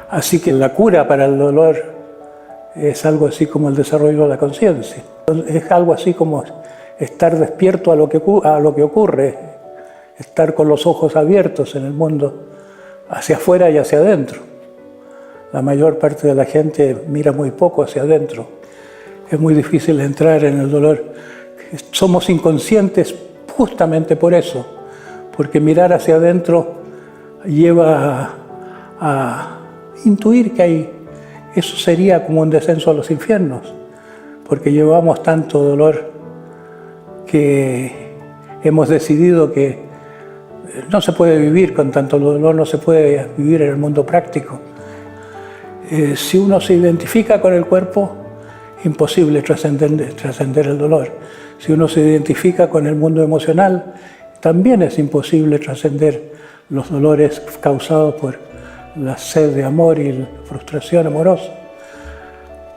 Así que la cura para el dolor es algo así como el desarrollo de la conciencia. Es algo así como estar despierto a lo que ocurre, estar con los ojos abiertos en el mundo, hacia afuera y hacia adentro. La mayor parte de la gente mira muy poco hacia adentro. Es muy difícil entrar en el dolor. Somos inconscientes justamente por eso, porque mirar hacia adentro lleva a intuir que eso sería como un descenso a los infiernos, porque llevamos tanto dolor que hemos decidido que no se puede vivir con tanto dolor, no se puede vivir en el mundo práctico. Si uno se identifica con el cuerpo, imposible trascender el dolor. Si uno se identifica con el mundo emocional, también es imposible trascender los dolores causados por la sed de amor y la frustración amorosa.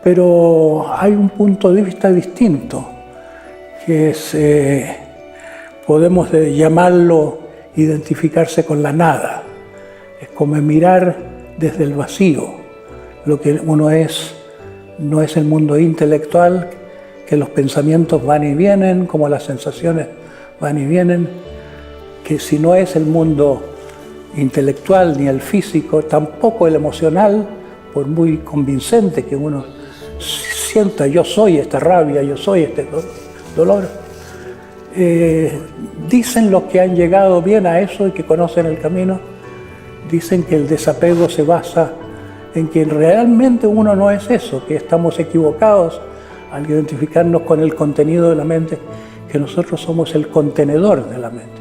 Pero hay un punto de vista distinto, que es, podemos llamarlo identificarse con la nada. Es como mirar desde el vacío. Lo que uno es no es el mundo intelectual, que los pensamientos van y vienen, como las sensaciones van y vienen, que si no es el mundo intelectual ni el físico, tampoco el emocional, por muy convincente que uno sienta, yo soy esta rabia, yo soy este dolor. Dicen los que han llegado bien a eso y que conocen el camino, dicen que el desapego se basa en que realmente uno no es eso, que estamos equivocados al identificarnos con el contenido de la mente, que nosotros somos el contenedor de la mente.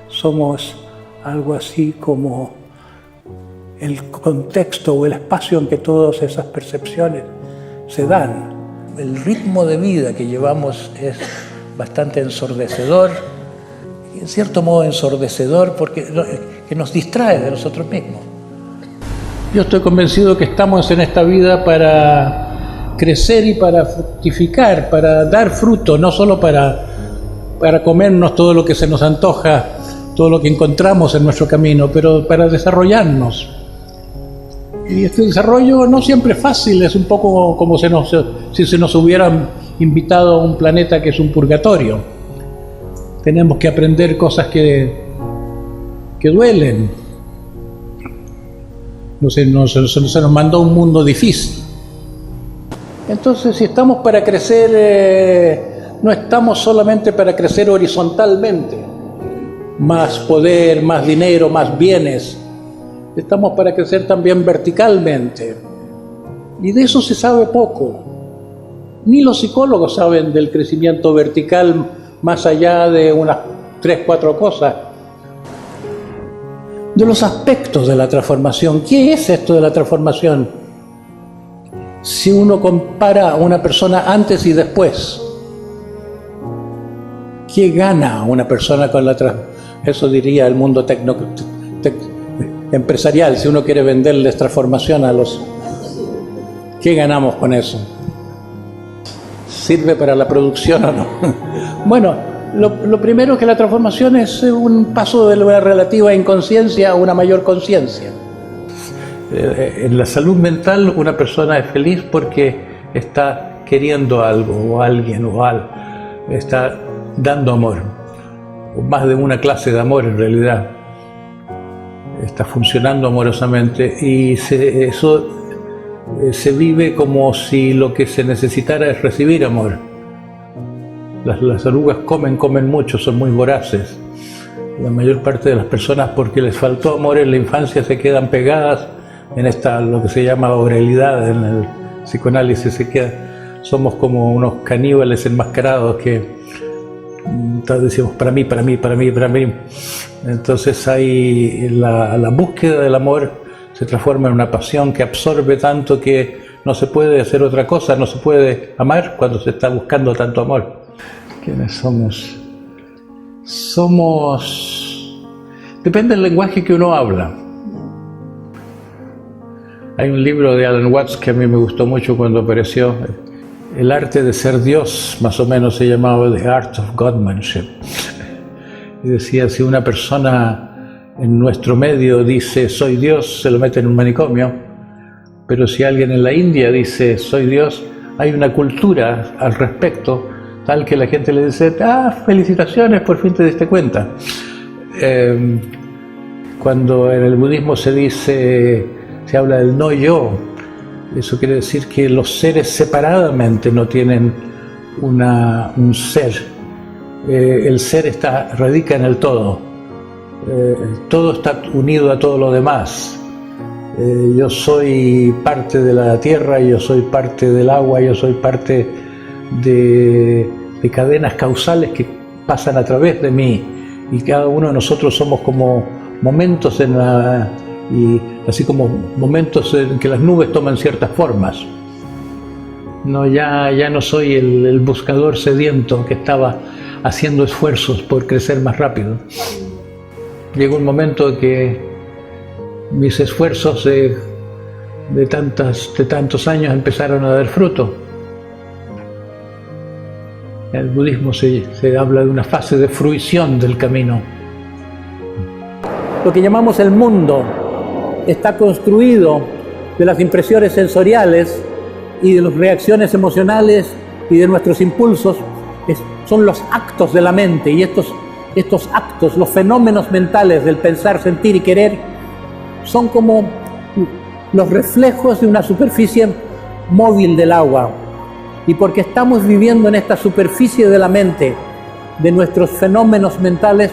Somos algo así como el contexto o el espacio en que todas esas percepciones se dan. El ritmo de vida que llevamos es bastante ensordecedor, y en cierto modo ensordecedor porque nos distrae de nosotros mismos. Yo estoy convencido que estamos en esta vida para crecer y para fructificar, para dar fruto, no solo para comernos todo lo que se nos antoja, todo lo que encontramos en nuestro camino, pero para desarrollarnos. Y este desarrollo no siempre es fácil, es un poco como si se nos hubieran invitado a un planeta que es un purgatorio. Tenemos que aprender cosas que duelen. Se nos mandó un mundo difícil. Entonces, si estamos para crecer, no estamos solamente para crecer horizontalmente, más poder, más dinero, más bienes. Estamos para crecer también verticalmente. Y de eso se sabe poco. Ni los psicólogos saben del crecimiento vertical más allá de unas 3, 4 cosas. De los aspectos de la transformación. ¿Qué es esto de la transformación? Si uno compara a una persona antes y después, ¿qué gana una persona con la transformación? Eso diría el mundo empresarial, si uno quiere venderles transformación a los... ¿Qué ganamos con eso? ¿Sirve para la producción o no? Bueno, lo primero es que la transformación es un paso de la relativa inconsciencia a una mayor conciencia. En la salud mental una persona es feliz porque está queriendo algo o alguien o algo, está dando amor, o más de una clase de amor en realidad, está funcionando amorosamente y eso se vive como si lo que se necesitara es recibir amor. Las orugas comen mucho, son muy voraces. La mayor parte de las personas, porque les faltó amor en la infancia, se quedan pegadas en lo que se llama oralidad en el psicoanálisis. Somos como unos caníbales enmascarados que decimos para mí, para mí, para mí, para mí. Entonces hay la búsqueda del amor se transforma en una pasión que absorbe tanto que no se puede hacer otra cosa, no se puede amar cuando se está buscando tanto amor. ¿Quiénes somos? Depende del lenguaje que uno habla. Hay un libro de Alan Watts que a mí me gustó mucho cuando apareció, El arte de ser Dios, más o menos se llamaba The Art of Godmanship. Y decía, si una persona en nuestro medio dice soy Dios, se lo mete en un manicomio, pero si alguien en la India dice soy Dios, hay una cultura al respecto tal que la gente le dice, felicitaciones, por fin te diste cuenta. Cuando en el budismo se habla del no yo, eso quiere decir que los seres separadamente no tienen un ser. El ser radica en el todo. Todo está unido a todo lo demás. Yo soy parte de la tierra, yo soy parte del agua, yo soy parte de cadenas causales que pasan a través de mí, y cada uno de nosotros somos como momentos y así como momentos en que las nubes toman ciertas formas. No, ya no soy el buscador sediento que estaba haciendo esfuerzos por crecer más rápido. Llegó un momento en que mis esfuerzos de tantos años empezaron a dar fruto. En el budismo se habla de una fase de fruición del camino. Lo que llamamos el mundo está construido de las impresiones sensoriales y de las reacciones emocionales y de nuestros impulsos. Son los actos de la mente, y estos actos, los fenómenos mentales del pensar, sentir y querer, son como los reflejos de una superficie móvil del agua. Y porque estamos viviendo en esta superficie de la mente, de nuestros fenómenos mentales,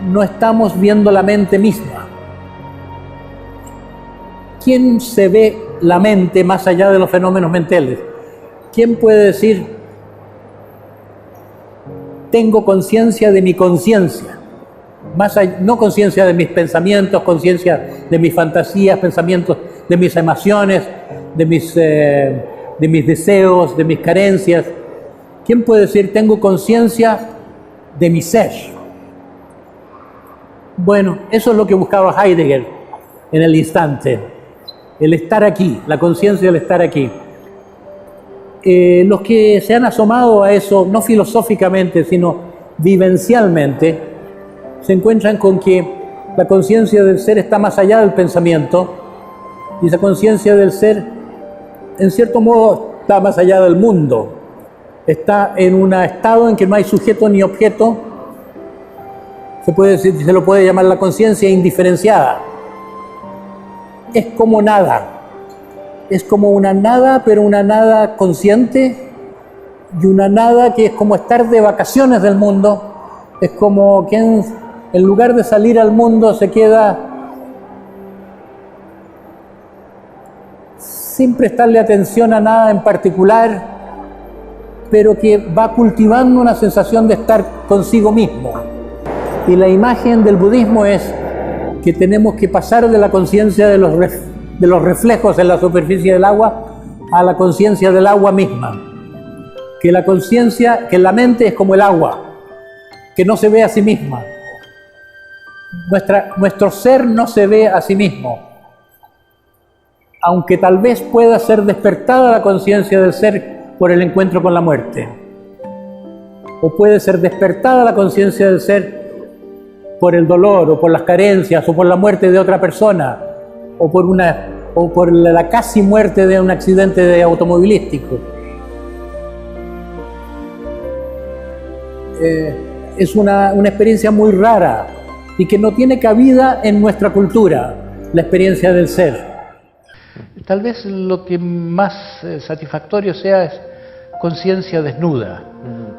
no estamos viendo la mente misma. ¿Quién se ve la mente más allá de los fenómenos mentales? ¿Quién puede decir, tengo conciencia de mi conciencia? No conciencia de mis pensamientos, conciencia de mis fantasías, pensamientos de mis emociones, de mis deseos, de mis carencias. ¿Quién puede decir, tengo conciencia de mi ser? Bueno, eso es lo que buscaba Heidegger en el instante, el estar aquí, la conciencia del estar aquí. Los que se han asomado a eso, no filosóficamente, sino vivencialmente, se encuentran con que la conciencia del ser está más allá del pensamiento, y esa conciencia del ser, en cierto modo, está más allá del mundo. Está en un estado en que no hay sujeto ni objeto. Se lo puede llamar la conciencia indiferenciada. Es como nada. Es como una nada, pero una nada consciente, y una nada que es como estar de vacaciones del mundo. Es como que en lugar de salir al mundo se queda sin prestarle atención a nada en particular, pero que va cultivando una sensación de estar consigo mismo. Y la imagen del budismo es que tenemos que pasar de la conciencia de los reflejos en la superficie del agua a la conciencia del agua misma. Que la mente es como el agua, que no se ve a sí misma. Nuestro ser no se ve a sí mismo, aunque tal vez pueda ser despertada la conciencia del ser por el encuentro con la muerte, o puede ser despertada la conciencia del ser por el dolor, o por las carencias, o por la muerte de otra persona, o por la casi muerte de un accidente automovilístico. Es una experiencia muy rara y que no tiene cabida en nuestra cultura, la experiencia del ser. Tal vez lo que más satisfactorio sea es conciencia desnuda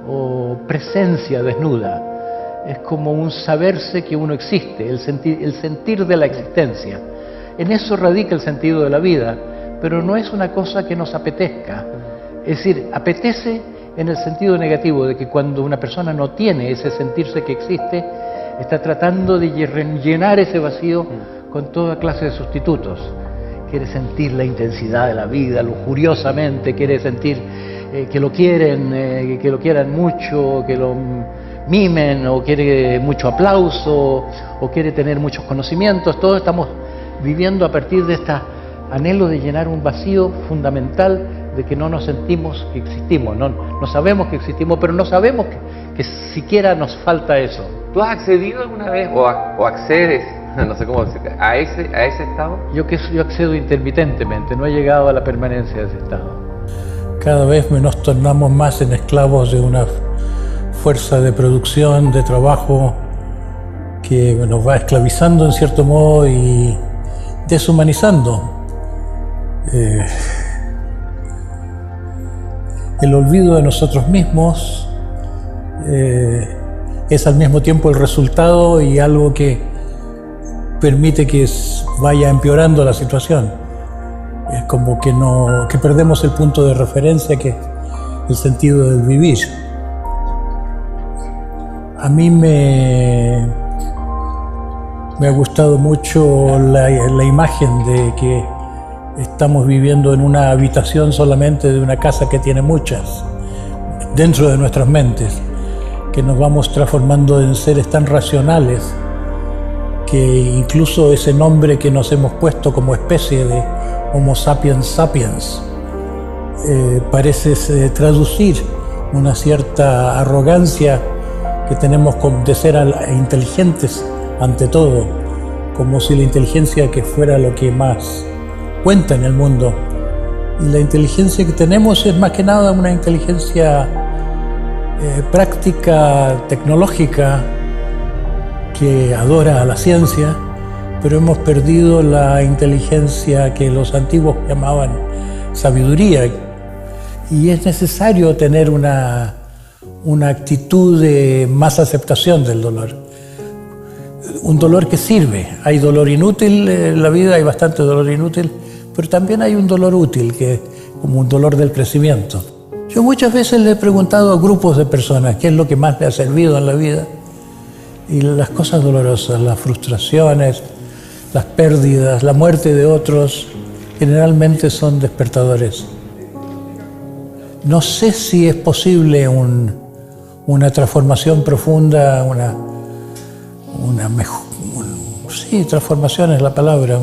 o presencia desnuda. Es como un saberse que uno existe, el sentir de la existencia. En eso radica el sentido de la vida, pero no es una cosa que nos apetezca. Es decir, apetece en el sentido negativo de que cuando una persona no tiene ese sentirse que existe, está tratando de llenar ese vacío con toda clase de sustitutos. Quiere sentir la intensidad de la vida lujuriosamente, quiere sentir que lo quieran mucho, que lo mimen, o quiere mucho aplauso, o quiere tener muchos conocimientos. Todos estamos viviendo a partir de este anhelo de llenar un vacío fundamental de que no nos sentimos que existimos, no sabemos que existimos, pero no sabemos que siquiera nos falta eso. ¿Tú has accedido alguna vez o accedes no sé cómo decir, a ese estado. Yo accedo intermitentemente, no he llegado a la permanencia de ese estado. Cada vez nos tornamos más en esclavos de una fuerza de producción, de trabajo, que nos va esclavizando en cierto modo y deshumanizando. El olvido de nosotros mismos es al mismo tiempo el resultado y algo que permite que vaya empeorando la situación. Es como que perdemos el punto de referencia, que es el sentido del vivir. A mí me ha gustado mucho la imagen de que estamos viviendo en una habitación solamente de una casa que tiene muchas, dentro de nuestras mentes, que nos vamos transformando en seres tan racionales que incluso ese nombre que nos hemos puesto como especie de Homo sapiens sapiens parece traducir una cierta arrogancia que tenemos de ser inteligentes ante todo, como si la inteligencia que fuera lo que más cuenta en el mundo. Y la inteligencia que tenemos es más que nada una inteligencia práctica, tecnológica, que adora a la ciencia, pero hemos perdido la inteligencia que los antiguos llamaban sabiduría. Y es necesario tener una actitud de más aceptación del dolor. Un dolor que sirve. Hay dolor inútil en la vida, hay bastante dolor inútil, pero también hay un dolor útil, que es como un dolor del crecimiento. Yo muchas veces le he preguntado a grupos de personas qué es lo que más le ha servido en la vida, y las cosas dolorosas, las frustraciones, las pérdidas, la muerte de otros, generalmente son despertadores. No sé si es posible una transformación profunda, sí, transformación es la palabra,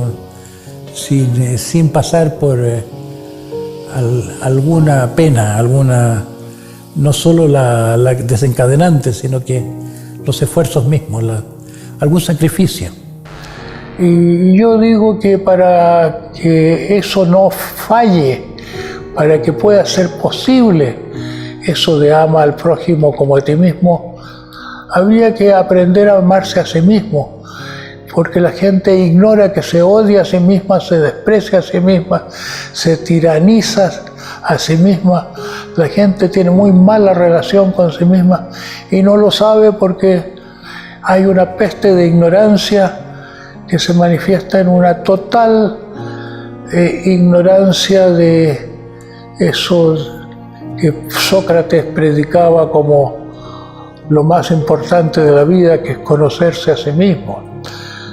sin pasar por alguna pena, no solo la desencadenante, sino que los esfuerzos mismos, algún sacrificio. Y yo digo que para que eso no falle, para que pueda ser posible eso de ama al prójimo como a ti mismo, habría que aprender a amarse a sí mismo, porque la gente ignora que se odia a sí misma, se desprecia a sí misma, se tiraniza a sí misma. La gente tiene muy mala relación con sí misma y no lo sabe porque hay una peste de ignorancia que se manifiesta en una total ignorancia de eso que Sócrates predicaba como lo más importante de la vida, que es conocerse a sí mismo.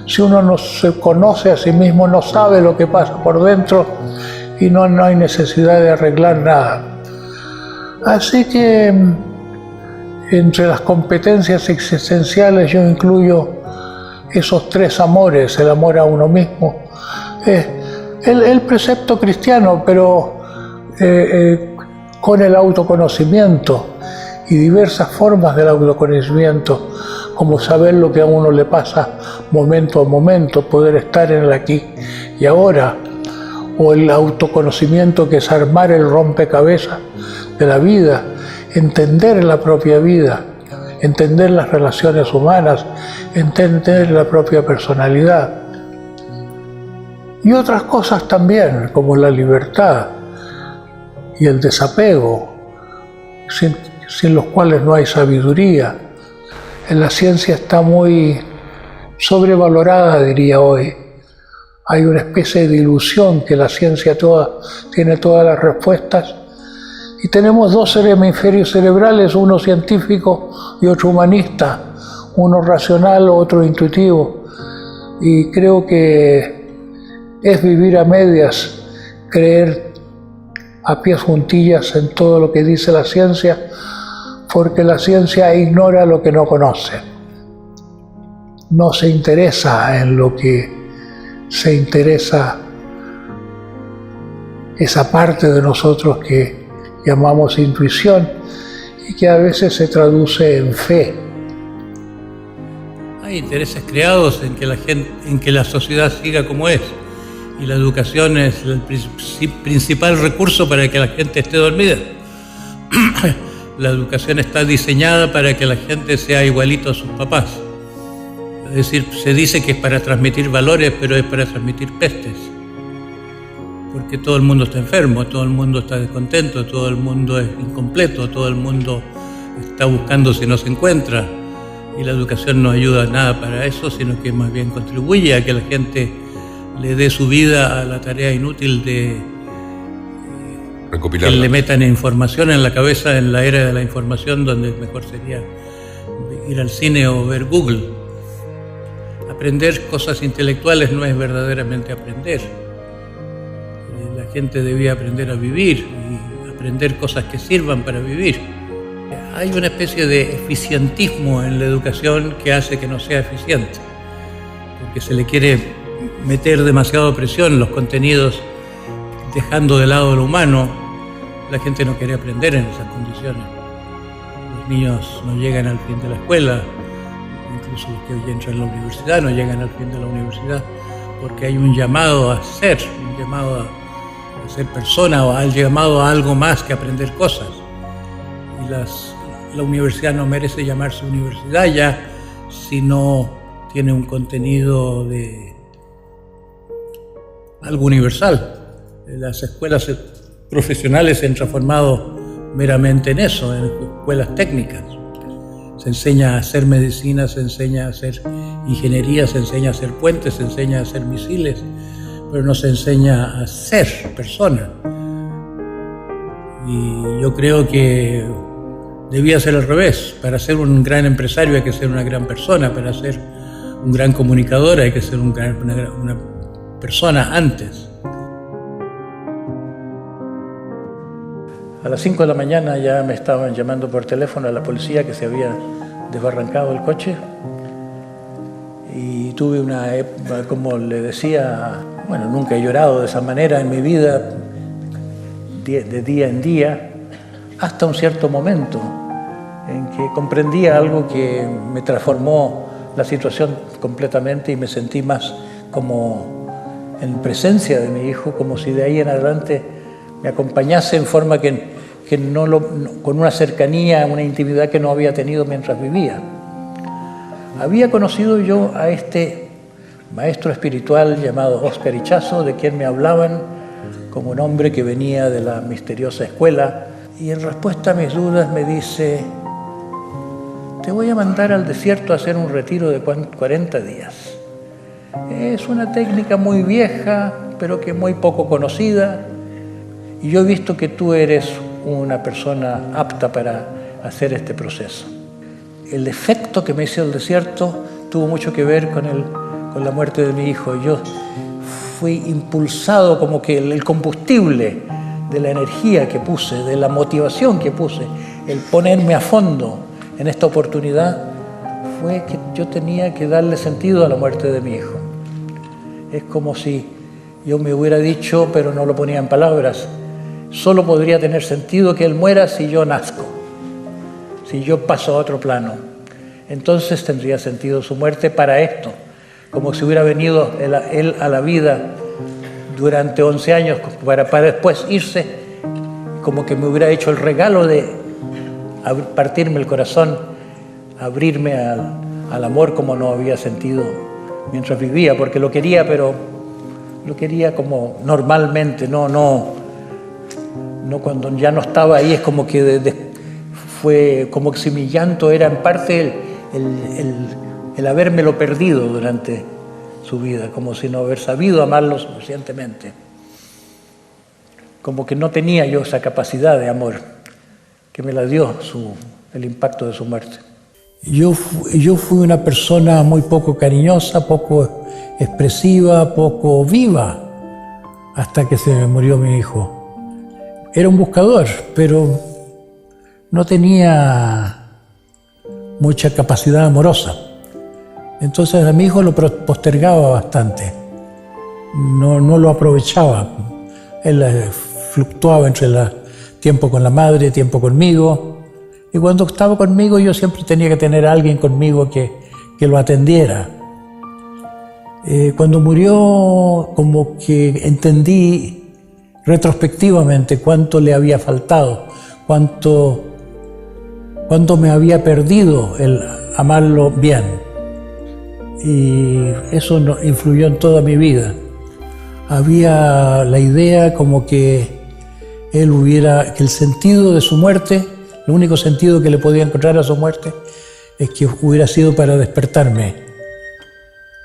Si uno no se conoce a sí mismo, no sabe lo que pasa por dentro y no hay necesidad de arreglar nada. Así que entre las competencias existenciales yo incluyo esos tres amores: el amor a uno mismo, el precepto cristiano, pero con el autoconocimiento y diversas formas del autoconocimiento, como saber lo que a uno le pasa momento a momento, poder estar en el aquí y ahora, o el autoconocimiento, que es armar el rompecabezas de la vida, entender la propia vida, entender las relaciones humanas, entender la propia personalidad. Y otras cosas también, como la libertad y el desapego, sin los cuales no hay sabiduría. La ciencia está muy sobrevalorada, diría hoy. Hay una especie de ilusión que la ciencia tiene todas las respuestas. Y tenemos dos hemisferios cerebrales, uno científico y otro humanista, uno racional, otro intuitivo. Y creo que es vivir a medias, creer a pies juntillas en todo lo que dice la ciencia, porque la ciencia ignora lo que no conoce. No se interesa en lo que se interesa esa parte de nosotros que llamamos intuición y que a veces se traduce en fe. Hay intereses creados en que la sociedad siga como es, y la educación es el principal recurso para que la gente esté dormida. La educación está diseñada para que la gente sea igualito a sus papás. Es decir, se dice que es para transmitir valores, pero es para transmitir pestes. Porque todo el mundo está enfermo, todo el mundo está descontento, todo el mundo es incompleto, todo el mundo está buscando si no se encuentra. Y la educación no ayuda a nada para eso, sino que más bien contribuye a que la gente le dé su vida a la tarea inútil de que le metan información en la cabeza en la era de la información, donde mejor sería ir al cine o ver Google. Aprender cosas intelectuales no es verdaderamente aprender. La gente debía aprender a vivir y aprender cosas que sirvan para vivir. Hay una especie de eficientismo en la educación que hace que no sea eficiente, porque se le quiere meter demasiada presión en los contenidos, dejando de lado lo humano. La gente no quiere aprender en esas condiciones. Los niños no llegan al fin de la escuela, incluso los que hoy entran a la universidad no llegan al fin de la universidad, porque hay un llamado a ser, un llamado a ser persona, o al llamado a algo más que aprender cosas. Y la universidad no merece llamarse universidad ya si no tiene un contenido de algo universal. Las escuelas profesionales se han transformado meramente en eso, en escuelas técnicas. Se enseña a hacer medicina, se enseña a hacer ingeniería, se enseña a hacer puentes, se enseña a hacer misiles, pero no se enseña a ser persona. Y yo creo que debía ser al revés. Para ser un gran empresario hay que ser una gran persona, para ser un gran comunicador hay que ser una persona antes. A las 5 de la mañana ya me estaban llamando por teléfono a la policía que se había desbarrancado el coche, y tuve una época, como le decía, bueno, nunca he llorado de esa manera en mi vida, de día en día, hasta un cierto momento en que comprendí algo que me transformó la situación completamente y me sentí más como en presencia de mi hijo, como si de ahí en adelante me acompañase en forma con una cercanía, una intimidad que no había tenido mientras vivía. Había conocido yo a este maestro espiritual llamado Óscar Ichazo, de quien me hablaban como un hombre que venía de la misteriosa escuela, y en respuesta a mis dudas me dice: te voy a mandar al desierto a hacer un retiro de 40 días. Es una técnica muy vieja, pero que muy poco conocida, y yo he visto que tú eres una persona apta para hacer este proceso. El efecto que me hizo el desierto tuvo mucho que ver con la muerte de mi hijo. Yo fui impulsado, como que el combustible de la energía que puse, de la motivación que puse, el ponerme a fondo en esta oportunidad, fue que yo tenía que darle sentido a la muerte de mi hijo. Es como si yo me hubiera dicho, pero no lo ponía en palabras: solo podría tener sentido que él muera si yo nazco, si yo paso a otro plano. Entonces tendría sentido su muerte para esto, como si hubiera venido él a la vida durante 11 años para después irse, como que me hubiera hecho el regalo de partirme el corazón, abrirme al amor como no había sentido mientras vivía, porque lo quería, pero lo quería como normalmente, no cuando ya no estaba ahí. Es como que fue como que si mi llanto era en parte el habérmelo perdido durante su vida, como si no haber sabido amarlo suficientemente, como que no tenía yo esa capacidad de amor que me la dio el impacto de su muerte. Yo fui una persona muy poco cariñosa, poco expresiva, poco viva, hasta que se me murió mi hijo. Era un buscador, pero no tenía mucha capacidad amorosa. Entonces a mi hijo lo postergaba bastante, no lo aprovechaba. Él fluctuaba entre tiempo con la madre, tiempo conmigo. Y cuando estaba conmigo, yo siempre tenía que tener a alguien conmigo que que lo atendiera. Cuando murió, como que entendí retrospectivamente cuánto le había faltado, cuánto me había perdido el amarlo bien. Y eso influyó en toda mi vida. Había la idea como que que el sentido de su muerte, el único sentido que le podía encontrar a su muerte, es que hubiera sido para despertarme.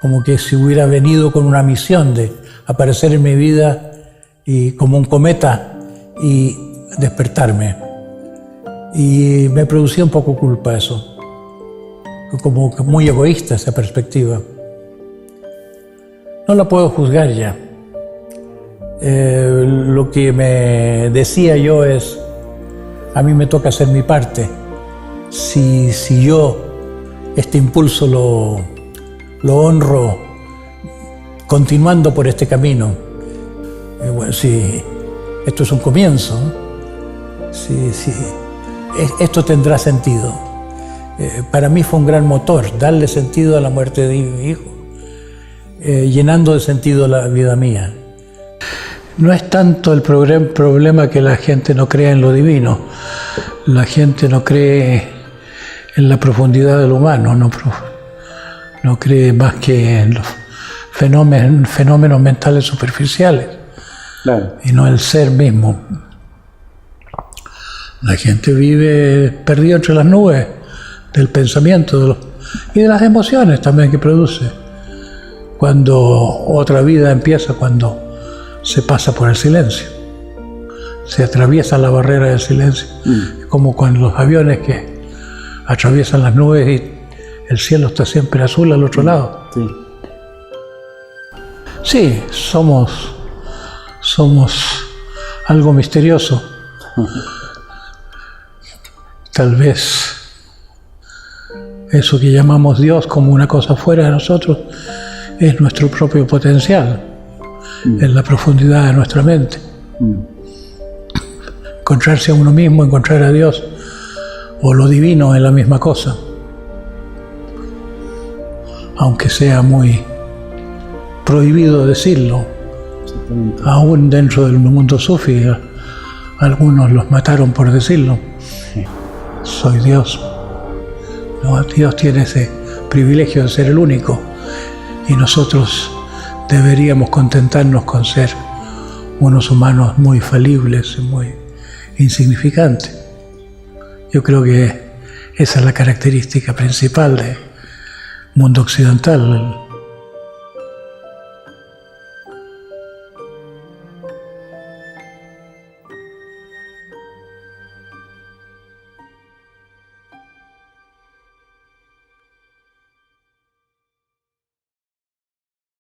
Como que si hubiera venido con una misión de aparecer en mi vida y como un cometa y despertarme. Y me producía un poco culpa eso. Como muy egoísta esa perspectiva. No la puedo juzgar ya. Lo que me decía yo es, a mí me toca hacer mi parte. Si yo este impulso lo honro continuando por este camino, bueno, si esto es un comienzo, esto tendrá sentido. Para mí fue un gran motor darle sentido a la muerte de mi hijo, llenando de sentido la vida mía. No es tanto el problema que la gente no crea en lo divino. La gente no cree en la profundidad del humano, no cree más que en los fenómenos mentales superficiales, claro, y no el ser mismo. La gente vive perdido entre las nubes del pensamiento y de las emociones también que produce. Cuando otra vida empieza, cuando se pasa por el silencio, se atraviesa la barrera del silencio, como con los aviones que atraviesan las nubes y el cielo está siempre azul al otro lado. Sí, somos algo misterioso. Tal vez eso que llamamos Dios como una cosa fuera de nosotros es nuestro propio potencial, en la profundidad de nuestra mente. Encontrarse a uno mismo, encontrar a Dios o lo divino es la misma cosa. Aunque sea muy prohibido decirlo, aún dentro del mundo sufi, algunos los mataron por decirlo. Soy Dios. No, Dios tiene ese privilegio de ser el único y nosotros deberíamos contentarnos con ser unos humanos muy falibles y muy insignificantes. Yo creo que esa es la característica principal del mundo occidental.